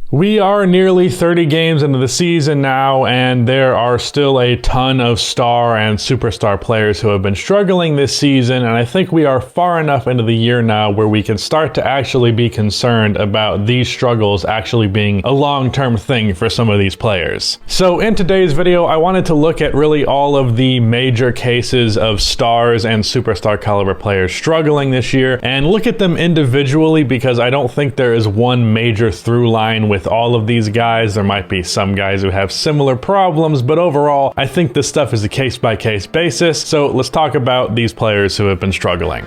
We are nearly 30 games into the season now, and there are still a ton of star and superstar players who have been struggling this season, and I think we are far enough into the year now where we can start to actually be concerned about these struggles actually being a long-term thing for some of these players. So in today's video, I wanted to look at really all of the major cases of stars and superstar caliber players struggling this year, and look at them individually because I don't think there is one major through line with all of these guys. There might be some guys who have similar problems, but overall, I think this stuff is a case-by-case basis. So let's talk about these players who have been struggling.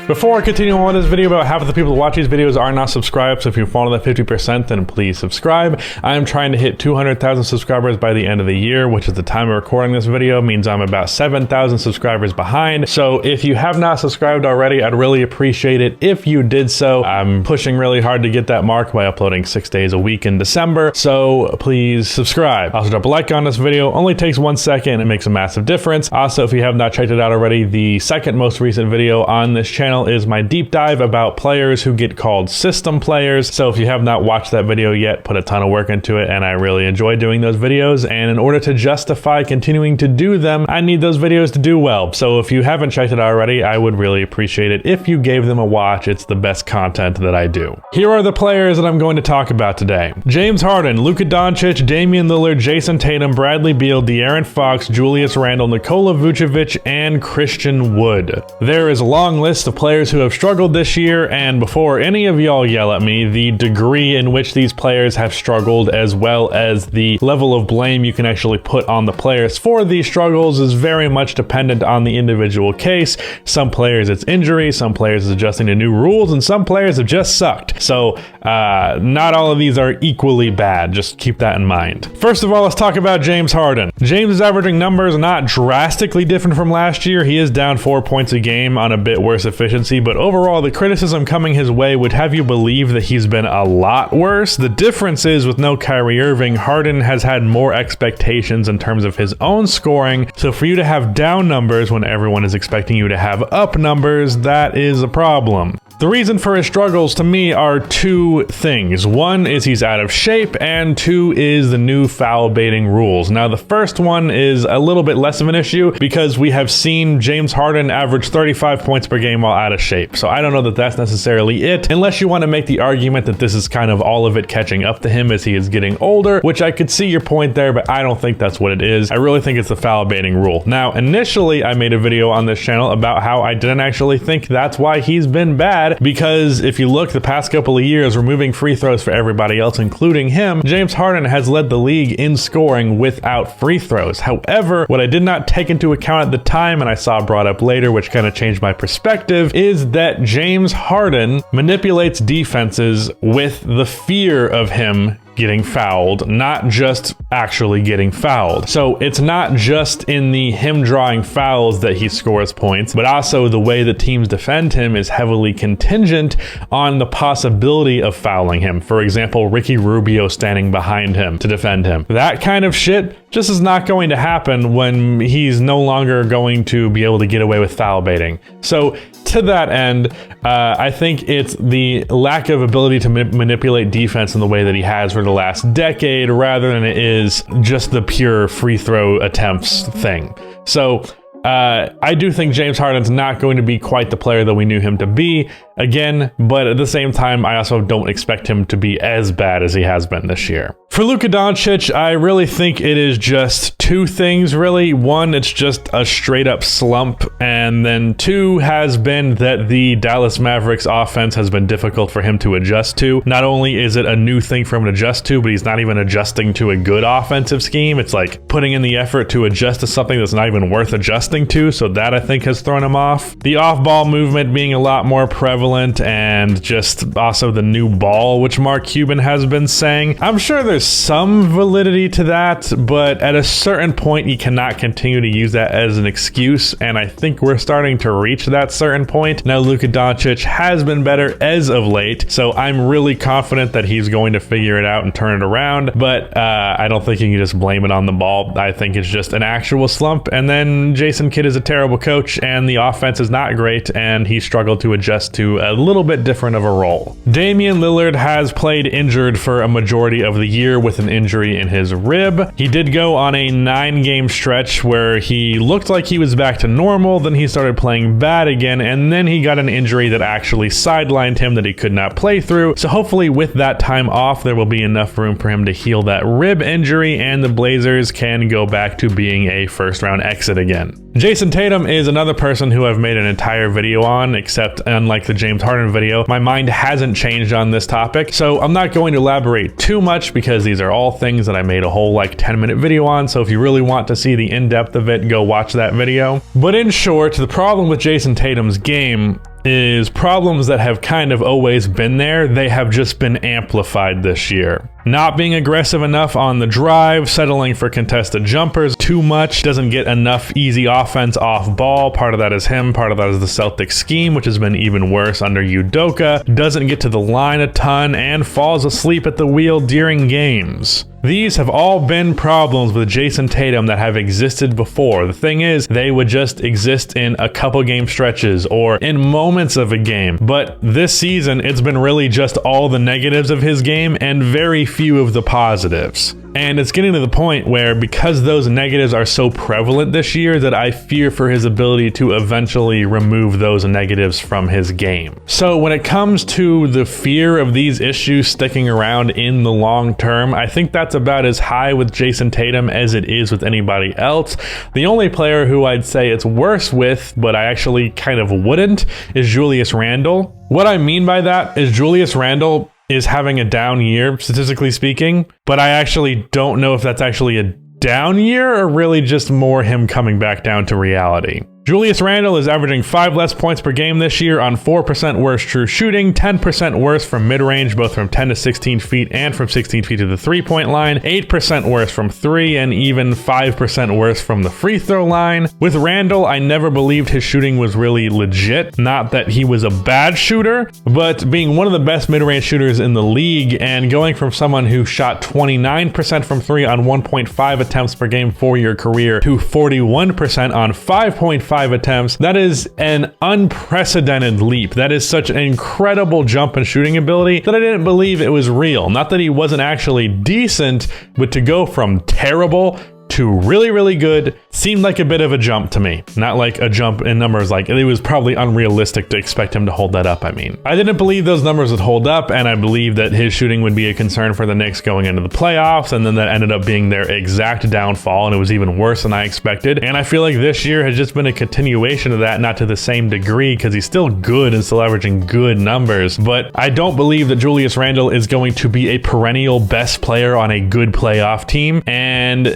Before I continue on with this video, about half of the people who watch these videos are not subscribed, so if you fall to that 50%, then please subscribe. I am trying to hit 200,000 subscribers by the end of the year, which is the time of recording this video, means I'm about 7,000 subscribers behind. So if you have not subscribed already, I'd really appreciate it if you did so. I'm pushing really hard to get that mark by uploading 6 days a week in December, so please subscribe. Also drop a like on this video, only takes 1 second and it makes a massive difference. Also, if you have not checked it out already, the second most recent video on this channel is my deep dive about players who get called system players. So if you have not watched that video yet, put a ton of work into it, and I really enjoy doing those videos, and in order to justify continuing to do them, I need those videos to do well. So if you haven't checked it out already, I would really appreciate it if you gave them a watch. It's the best content that I do. Here are the players that I'm going to talk about today: James Harden, Luka Doncic, Damian Lillard, Jayson Tatum, Bradley Beal, Darren Fox, Julius Randle, Nikola Vucevic, and Christian Wood. There is a long list of players who have struggled this year, and before any of y'all yell at me, the degree in which these players have struggled, as well as the level of blame you can actually put on the players for these struggles, is very much dependent on the individual case. Some players it's injury, some players it's adjusting to new rules, and some players have just sucked. So not all of these are equally bad, just keep that in mind. First of all, let's talk about James Harden. James is averaging numbers not drastically different from last year. He is down 4 points a game on a bit worse efficiency, but overall, the criticism coming his way would have you believe that he's been a lot worse. The difference is, with no Kyrie Irving, Harden has had more expectations in terms of his own scoring. So for you to have down numbers when everyone is expecting you to have up numbers, that is a problem. The reason for his struggles to me are two things. One is he's out of shape, and two is the new foul baiting rules. Now, the first one is a little bit less of an issue because we have seen James Harden average 35 points per game while out of shape. So I don't know that that's necessarily it, unless you want to make the argument that this is kind of all of it catching up to him as he is getting older, which I could see your point there, but I don't think that's what it is. I really think it's the foul baiting rule. Now, initially, I made a video on this channel about how I didn't actually think that's why he's been bad, because if you look the past couple of years, removing free throws for everybody else, including him, James Harden has led the league in scoring without free throws. However, what I did not take into account at the time, and I saw brought up later, which kind of changed my perspective, is that James Harden manipulates defenses with the fear of him getting fouled, not just actually getting fouled. So it's not just in the him drawing fouls that he scores points, but also the way that teams defend him is heavily contingent on the possibility of fouling him. For example, Ricky Rubio standing behind him to defend him. That kind of shit just is not going to happen when he's no longer going to be able to get away with foul baiting. So to that end, I think it's the lack of ability to manipulate defense in the way that he has for the last decade, rather than it is just the pure free throw attempts thing. So I do think James Harden's not going to be quite the player that we knew him to be again, but at the same time, I also don't expect him to be as bad as he has been this year. For Luka Doncic, I really think it is just two things, really. One, it's just a straight up slump, and then two has been that the Dallas Mavericks offense has been difficult for him to adjust to. Not only is it a new thing for him to adjust to, but he's not even adjusting to a good offensive scheme. It's like putting in the effort to adjust to something that's not even worth adjusting to, so that I think has thrown him off. The off-ball movement being a lot more prevalent, and just also the new ball, which Mark Cuban has been saying. I'm sure there's some validity to that, but at a certain point, you cannot continue to use that as an excuse, and I think we're starting to reach that certain point. Now, Luka Doncic has been better as of late, so I'm really confident that he's going to figure it out and turn it around, but I don't think you can just blame it on the ball. I think it's just an actual slump, and then Jayson Jason Kidd is a terrible coach and the offense is not great, and he struggled to adjust to a little bit different of a role. Damian Lillard has played injured for a majority of the year with an injury in his rib. He did go on a 9-game stretch where he looked like he was back to normal, then he started playing bad again, and then he got an injury that actually sidelined him that he could not play through. So hopefully with that time off, there will be enough room for him to heal that rib injury, and the Blazers can go back to being a first-round exit again. Jayson Tatum is another person who I've made an entire video on, except unlike the James Harden video, my mind hasn't changed on this topic, so I'm not going to elaborate too much because these are all things that I made a whole 10-minute video on, so if you really want to see the in-depth of it, go watch that video. But in short, the problem with Jayson Tatum's game is problems that have kind of always been there. They have just been amplified this year. Not being aggressive enough on the drive, settling for contested jumpers too much, doesn't get enough easy offense off ball. Part of that is him, part of that is the Celtics scheme, which has been even worse under Udoka. Doesn't get to the line a ton and falls asleep at the wheel during games. These have all been problems with Jayson Tatum that have existed before. The thing is, they would just exist in a couple game stretches or in moments of a game. But this season, it's been really just all the negatives of his game and very few of the positives. And it's getting to the point where, because those negatives are so prevalent this year, that I fear for his ability to eventually remove those negatives from his game. So when it comes to the fear of these issues sticking around in the long term, I think that's about as high with Jayson Tatum as it is with anybody else. The only player who I'd say it's worse with, but I actually kind of wouldn't, is Julius Randle. What I mean by that is Julius Randle is having a down year, statistically speaking, but I actually don't know if that's actually a down year or really just more him coming back down to reality. Julius Randle is averaging 5 less points per game this year on 4% worse true shooting, 10% worse from mid-range, both from 10 to 16 feet and from 16 feet to the three-point line, 8% worse from 3, and even 5% worse from the free throw line. With Randle, I never believed his shooting was really legit. Not that he was a bad shooter, but being one of the best mid-range shooters in the league and going from someone who shot 29% from 3 on 1.5 attempts per game for your career to 41% on 5.5 attempts, that is an unprecedented leap. That is such an incredible jump in shooting ability that I didn't believe it was real. Not that he wasn't actually decent, but to go from terrible to really, really good seemed like a bit of a jump to me. Not like a jump in numbers, like it was probably unrealistic to expect him to hold that up. I mean, I didn't believe those numbers would hold up, and I believed that his shooting would be a concern for the Knicks going into the playoffs, and then that ended up being their exact downfall, and it was even worse than I expected. And I feel like this year has just been a continuation of that, not to the same degree, because he's still good and still averaging good numbers, but I don't believe that Julius Randle is going to be a perennial best player on a good playoff team, and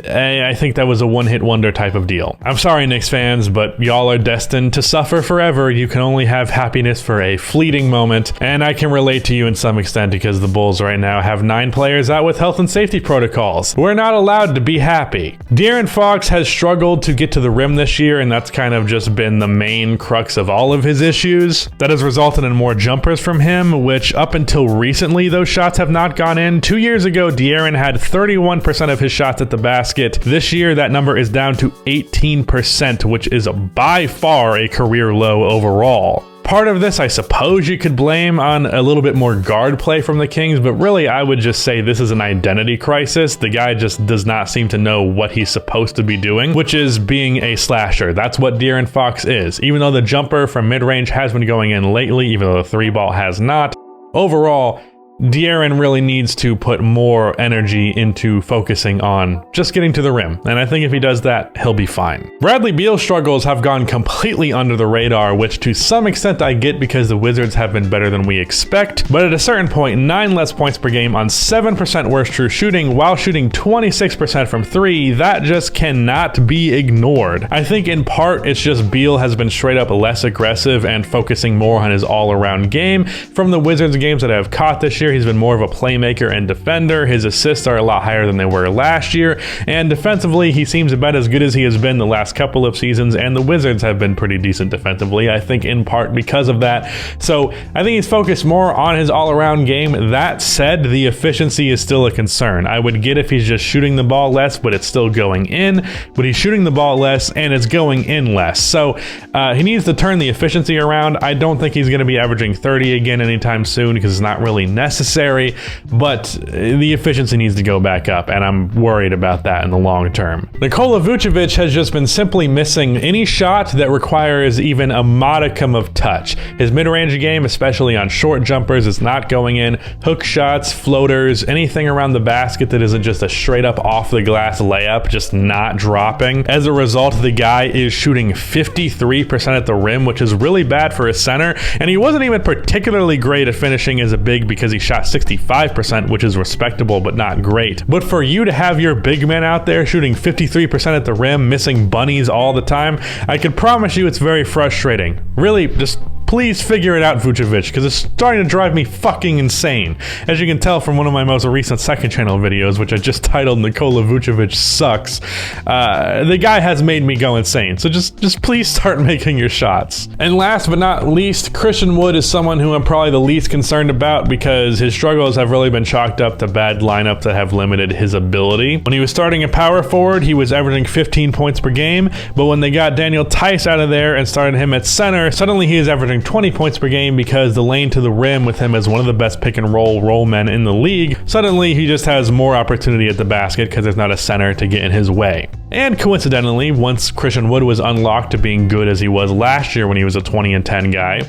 I think that was a one-hit wonder type of deal. I'm sorry, Knicks fans, but y'all are destined to suffer forever. You can only have happiness for a fleeting moment, and I can relate to you in some extent because the Bulls right now have 9 players out with health and safety protocols. We're not allowed to be happy. Darren Fox has struggled to get to the rim this year, and that's kind of just been the main crux of all of his issues. That has resulted in more jumpers from him, which up until recently, those shots have not gone in. 2 years ago, Darren had 31% of his shots at the basket. This year, that number is down to 18%, which is by far a career low overall. Part of this, I suppose you could blame on a little bit more guard play from the Kings, but really I would just say this is an identity crisis. The guy just does not seem to know what he's supposed to be doing, which is being a slasher. That's what Darren Fox is. Even though the jumper from mid-range has been going in lately, even though the 3-ball has not, overall, De'Aaron really needs to put more energy into focusing on just getting to the rim, and I think if he does that, he'll be fine. Bradley Beal's struggles have gone completely under the radar, which to some extent I get because the Wizards have been better than we expect, but at a certain point, 9 less points per game on 7% worse true shooting while shooting 26% from 3, that just cannot be ignored. I think in part it's just Beal has been straight up less aggressive and focusing more on his all-around game. From the Wizards games that I've caught this year, He's been more of a playmaker and defender. His assists are a lot higher than they were last year, and defensively, he seems about as good as he has been the last couple of seasons, and the Wizards have been pretty decent defensively, I think in part because of that. So I think he's focused more on his all-around game. That said, the efficiency is still a concern. I would get if he's just shooting the ball less, but it's still going in, but he's shooting the ball less and it's going in less. So he needs to turn the efficiency around. I don't think he's going to be averaging 30 again anytime soon because it's not really necessary, but the efficiency needs to go back up, and I'm worried about that in the long term. Nikola Vucevic has just been simply missing any shot that requires even a modicum of touch. His mid-range game, especially on short jumpers, is not going in. Hook shots, floaters, anything around the basket that isn't just a straight up off the glass layup, just not dropping. As a result, the guy is shooting 53% at the rim, which is really bad for a center, and he wasn't even particularly great at finishing as a big because he shot 65%, which is respectable but not great. But for you to have your big man out there shooting 53% at the rim, missing bunnies all the time, I can promise you it's very frustrating. Really, just please figure it out, Vucevic, because it's starting to drive me fucking insane. As you can tell from one of my most recent second channel videos, which I just titled Nikola Vucevic Sucks, the guy has made me go insane. So just please start making your shots. And last but not least, Christian Wood is someone who I'm probably the least concerned about because his struggles have really been chalked up to bad lineups that have limited his ability. When he was starting at power forward, he was averaging 15 points per game, but when they got Daniel Theis out of there and started him at center, suddenly he is averaging 20 points per game because the lane to the rim with him as one of the best pick and roll men in the league, suddenly he just has more opportunity at the basket because there's not a center to get in his way. And coincidentally, once Christian Wood was unlocked to being good as he was last year when he was a 20 and 10 guy,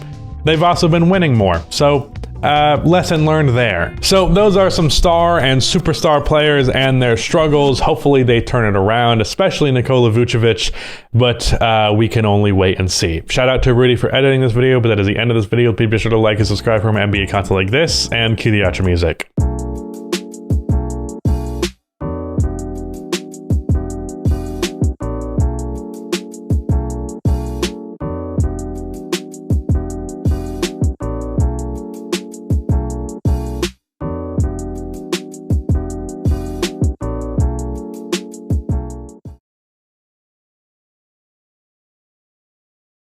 they've also been winning more. So lesson learned there. So those are some star and superstar players and their struggles. Hopefully they turn it around, especially Nikola Vucevic, but we can only wait and see. Shout out to Rudy for editing this video, but that is the end of this video. Please be sure to like and subscribe for more NBA content like this, and cue the outro music.